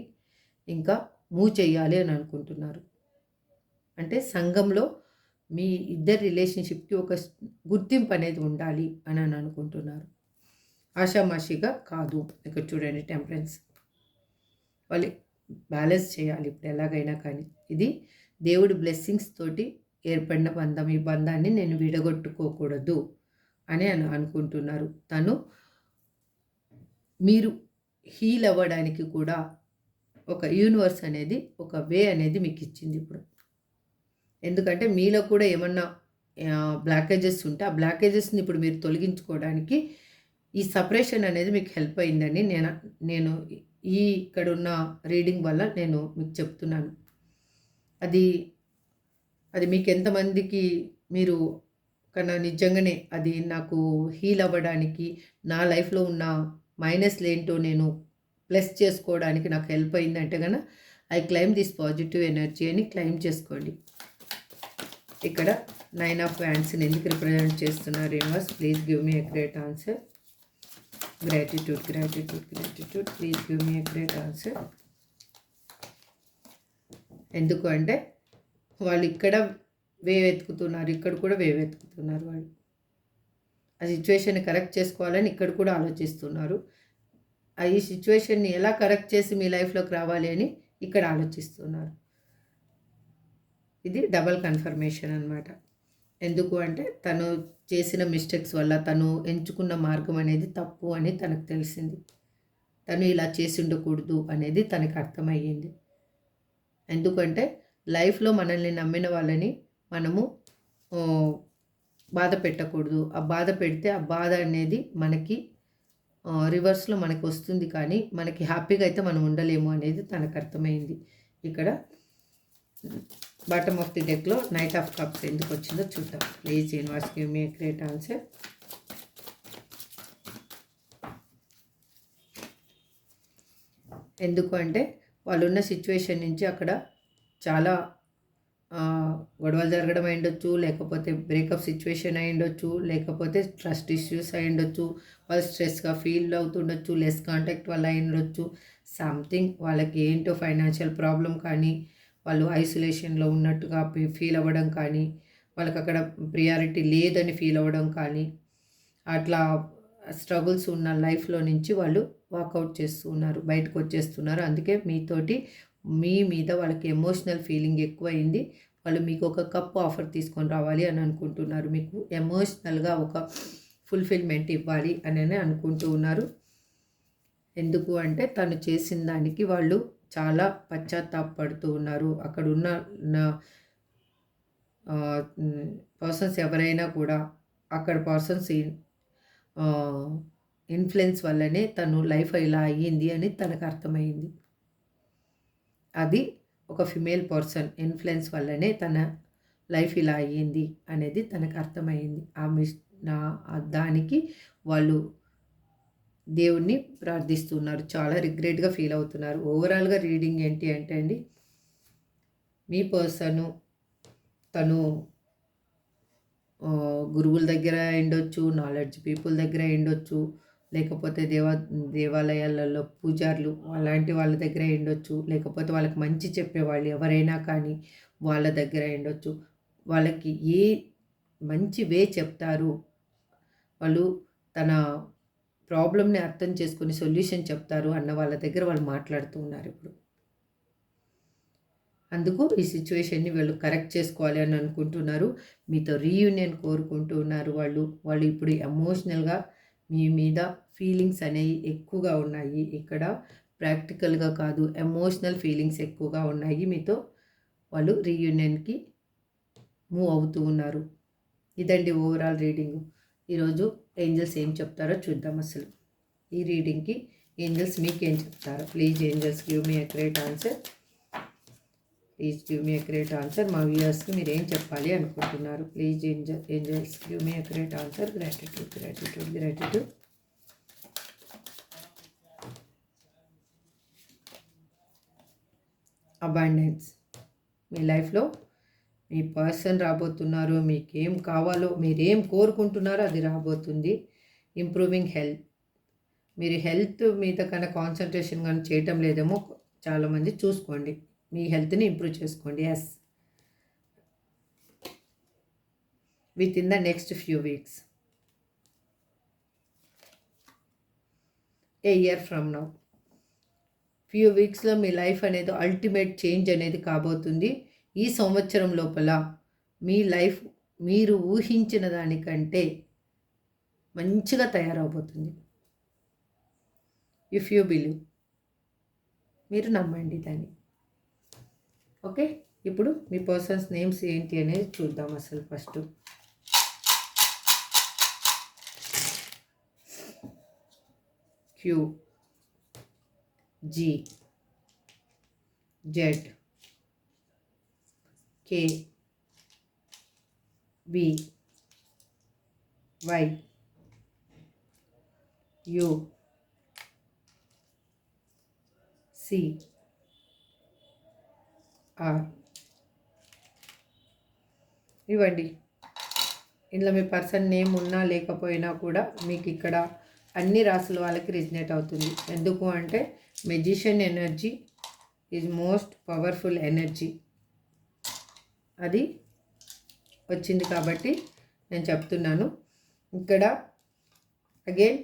ఇంకా మూవ్ చేయాలి అని అనుకుంటున్నారు. అంటే సంఘంలో మీ ఇద్దరి రిలేషన్షిప్కి ఒక గుర్తింపు అనేది ఉండాలి అని అనుకుంటున్నారు. ఆషామాషిగా కాదు. ఇక్కడ చూడండి టెంపరెన్స్. వాళ్ళు బ్యాలెన్స్ చేయాలి ఇప్పుడు ఎలాగైనా కానీ. ఇది దేవుడి బ్లెస్సింగ్స్ తోటి ఏర్పడిన బంధం. ఈ బంధాన్ని నేను విడగొట్టుకోకూడదు అని అనుకుంటున్నారు. తను మీరు హీల్ అవ్వడానికి కూడా ఒక యూనివర్స్ అనేది ఒక వే అనేది మీకు ఇచ్చింది ఇప్పుడు. ఎందుకంటే మీలో కూడా ఏమన్నా బ్లాకేజెస్ ఉంటే ఆ బ్లాకేజెస్ని ఇప్పుడు మీరు తొలగించుకోవడానికి ఈ సపరేషన్ అనేది మీకు హెల్ప్ అయిందని నేను ఇక్కడున్న రీడింగ్ వల్ల నేను మీకు చెప్తున్నాను. అది మీకు ఎంతమందికి మీరు కన్నా నిజంగానే అది నాకు హీల్ అవ్వడానికి, నా లైఫ్లో ఉన్న మైనస్లు ఏంటో నేను ప్లస్ చేసుకోవడానికి నాకు హెల్ప్ అయిందంటే కనుక I claim this positive energy అని క్లైమ్ చేసుకోండి. ఇక్కడ 9 ఆఫ్ వ్యాండ్స్ని ఎందుకు రిప్రజెంట్ చేస్తున్నారు universe? Please give me a great answer. Gratitude, gratitude, gratitude. Please give me a great answer. ఎందుకు అంటే వాళ్ళు ఇక్కడ వెతుకుతున్నారు, ఇక్కడ కూడా వెతుకుతున్నారు. వాళ్ళు ఆ సిచ్యువేషన్ని కరెక్ట్ చేసుకోవాలని ఇక్కడ కూడా ఆలోచిస్తున్నారు. ఈ సిచ్యువేషన్ని ఎలా కరెక్ట్ చేసి మీ లైఫ్లోకి రావాలి అని ఇక్కడ ఆలోచిస్తున్నారు. ఇది డబల్ కన్ఫర్మేషన్ అనమాట. ఎందుకు అంటే తను చేసిన మిస్టేక్స్ వల్ల, తను ఎంచుకున్న మార్గం అనేది తప్పు అని తనకు తెలిసింది. తను ఇలా చేసి ఉండకూడదు అనేది తనకు అర్థమయ్యింది. ఎందుకంటే లైఫ్లో మనల్ని నమ్మిన వాళ్ళని మనము బాధ పెట్టకూడదు. ఆ బాధ పెడితే ఆ బాధ అనేది మనకి రివర్స్లో మనకి వస్తుంది, కానీ మనకి హ్యాపీగా అయితే మనం ఉండలేము అనేది తనకు అర్థమైంది. ఇక్కడ బాటమ్ ఆఫ్ ది డెక్లో నైట్ ఆఫ్ కప్స్ ఎందుకు వచ్చిందో చూద్దాం. Please universe give me great answer. ఎందుకు అంటే వాళ్ళున్న సిచ్యువేషన్ నుంచి అక్కడ చాలా గొడవలు జరగడం అయి ఉండొచ్చు, లేకపోతే బ్రేకప్ సిచ్యువేషన్ అయి ఉండొచ్చు, లేకపోతే ట్రస్ట్ ఇష్యూస్ అయి ఉండొచ్చు, వాళ్ళు స్ట్రెస్గా ఫీల్ అవుతుండొచ్చు, లెస్ కాంటాక్ట్ వల్ల అయి ఉండొచ్చు, సంథింగ్ వాళ్ళకి ఏంటో ఫైనాన్షియల్ ప్రాబ్లం కానీ, వాళ్ళు ఐసోలేషన్లో ఉన్నట్టుగా ఫీల్ అవ్వడం కానీ, వాళ్ళకి అక్కడ ప్రియారిటీ లేదని ఫీల్ అవ్వడం కానీ, అట్లా స్ట్రగుల్స్ ఉన్న లైఫ్లో నుంచి వాళ్ళు వాకౌట్ చేస్తూ ఉన్నారు, బయటకు వచ్చేస్తున్నారు. అందుకే మీతోటి మీ మీద వాళ్ళకి ఎమోషనల్ ఫీలింగ్ ఎక్కువైంది. వాళ్ళు మీకు ఒక కప్ ఆఫర్ తీసుకొని రావాలి అని అనుకుంటున్నారు. మీకు ఎమోషనల్గా ఒక ఫుల్ఫిల్మెంట్ ఇవ్వాలి అని అనుకుంటూ ఉన్నారు. ఎందుకు అంటే తను చేసిన దానికి వాళ్ళు చాలా పశ్చాత్తాపడుతూ ఉన్నారు. అక్కడ ఉన్న పర్సన్స్ ఎవరైనా కూడా అక్కడ పర్సన్స్ ఇన్ఫ్లుయెన్స్ వల్లనే తను లైఫ్ ఇలా అయ్యింది అని తనకు అర్థమైంది. అది ఒక ఫిమేల్ పర్సన్ ఇన్ఫ్లుయెన్స్ వల్లనే తన లైఫ్ ఇలా అయ్యింది అనేది తనకు అర్థమైంది. దానికి వాళ్ళు దేవుణ్ణి ప్రార్థిస్తున్నారు. చాలా రిగ్రెట్గా ఫీల్ అవుతున్నారు. ఓవరాల్గా రీడింగ్ ఏంటి అంటే అండి, మీ పర్సను తను గురువుల దగ్గర ఉండొచ్చు, నాలెడ్జ్ పీపుల్ దగ్గర ఉండొచ్చు, లేకపోతే దేవాలయాలలో పూజారులు అలాంటి వాళ్ళ దగ్గర ఉండొచ్చు, లేకపోతే వాళ్ళకి మంచి చెప్పేవాళ్ళు ఎవరైనా కానీ వాళ్ళ దగ్గర ఉండొచ్చు. వాళ్ళకి ఏ మంచి వే చెప్తారు, వాళ్ళు తన ప్రాబ్లమ్ని అర్థం చేసుకొని సొల్యూషన్ చెప్తారు అన్న వాళ్ళ దగ్గర వాళ్ళు మాట్లాడుతూ ఉన్నారు ఇప్పుడు. అందుకు ఈ సిచ్యువేషన్ని వీళ్ళు కరెక్ట్ చేసుకోవాలి అని అనుకుంటున్నారు. మీతో రీయూనియన్ కోరుకుంటూ ఉన్నారు వాళ్ళు ఇప్పుడు ఎమోషనల్గా మీ మీద ఫీలింగ్స్ అనేవి ఎక్కువగా ఉన్నాయి. ఇక్కడ ప్రాక్టికల్గా కాదు, ఎమోషనల్ ఫీలింగ్స్ ఎక్కువగా ఉన్నాయి. మీతో వాళ్ళు రీయూనియన్కి మూవ్ అవుతూ ఉన్నారు. ఇదండి ఓవరాల్ రీడింగు. ఈరోజు ఏంజల్స్ ఏం చెప్తారో చూద్దాం. అసలు ఈ రీడింగ్కి ఏంజల్స్ మీకేం చెప్తారో. Please angels give me a great answer. Please give me a great answer. మా వ్యూయర్స్కి మీరు ఏం చెప్పాలి అనుకుంటున్నారు? Please angels give me a great answer. Gratitude gratitude gratitude. Abundance. మీ లైఫ్లో మీ పర్సన్ రాబోతున్నారు. మీకేం కావాలో, మీరేం కోరుకుంటున్నారో అది రాబోతుంది. Improving health. మీరు హెల్త్ మీద కన్నా కాన్సన్ట్రేషన్ కానీ చేయటం లేదేమో చాలామంది. చూసుకోండి, మీ హెల్త్ని ఇంప్రూవ్ చేసుకోండి. Yes, within the next few weeks, a year from now, few వీక్స్లో మీ లైఫ్ అనేది అల్టిమేట్ చేంజ్ అనేది కాబోతుంది. ఈ సంవత్సరం లోపల మీ లైఫ్ మీరు ఊహించిన దానికంటే మంచిగా తయారవబోతుంది. ఇఫ్ యూ బిలీవ్, మీరు నమ్మండి దాన్ని. ఓకే, ఇప్పుడు మీ పర్సన్స్ నేమ్స్ ఏంటి అనేది చూద్దాం. అసలు first Q, G, Z, K, B, Y, U, C, R. ఇవ్వండి. ఇందులో మీ పర్సన్ నేమ్ ఉన్నా లేకపోయినా కూడా మీకు ఇక్కడ అన్ని రాసుల వాళ్ళకి రిజనేట్ అవుతుంది. ఎందుకు అంటే magician energy is most powerful energy. అది వచ్చింది కాబట్టి నేను చెప్తున్నాను. ఇక్కడ అగైన్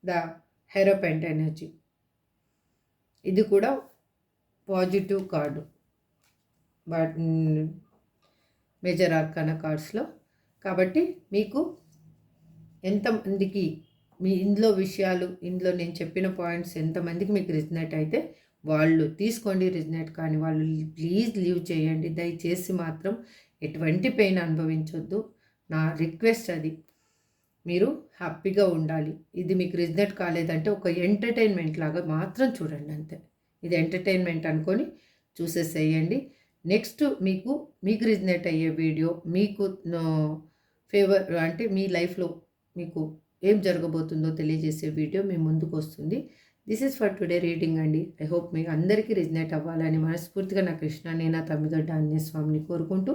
ద హెరోపెంట్ ఎనర్జీ, ఇది కూడా positive card but major arcana కార్డ్స్లో. కాబట్టి మీకు ఎంతమందికి మీ ఇందులో విషయాలు, ఇందులో నేను చెప్పిన పాయింట్స్ ఎంతమందికి మీకు రిజనేట్ అయితే వాళ్ళు తీసుకోండి. రిజనేట్ కానీ వాళ్ళు ప్లీజ్ లీవ్ చేయండి. దయచేసి మాత్రం ఎటువంటి పెయిన్ అనుభవించొద్దు. నా రిక్వెస్ట్ అది. మీరు హ్యాపీగా ఉండాలి. ఇది మీకు రిజనేట్ కాలేదంటే ఒక ఎంటర్టైన్మెంట్ లాగా మాత్రం చూడండి, అంతే. ఇది ఎంటర్టైన్మెంట్ అనుకొని చూసేసేయండి. నెక్స్ట్ మీకు రిజనేట్ అయ్యే వీడియో, మీకు ఫేవర్ అంటే మీ లైఫ్లో మీకు ఏం జరగబోతుందో తెలియజేసే వీడియో మీ ముందుకు వస్తుంది. This is for today reading అండి. ఐ హోప్ మీకు అందరికీ రిజనేట్ అవ్వాలని మనస్ఫూర్తిగా నా కృష్ణ నేను తమ్మిదొడ్డ ఆంజనేయ స్వామిని కోరుకుంటూ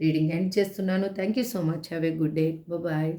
రీడింగ్ ఎండ్ చేస్తున్నాను. Thank you so much. Have a good day. Bye.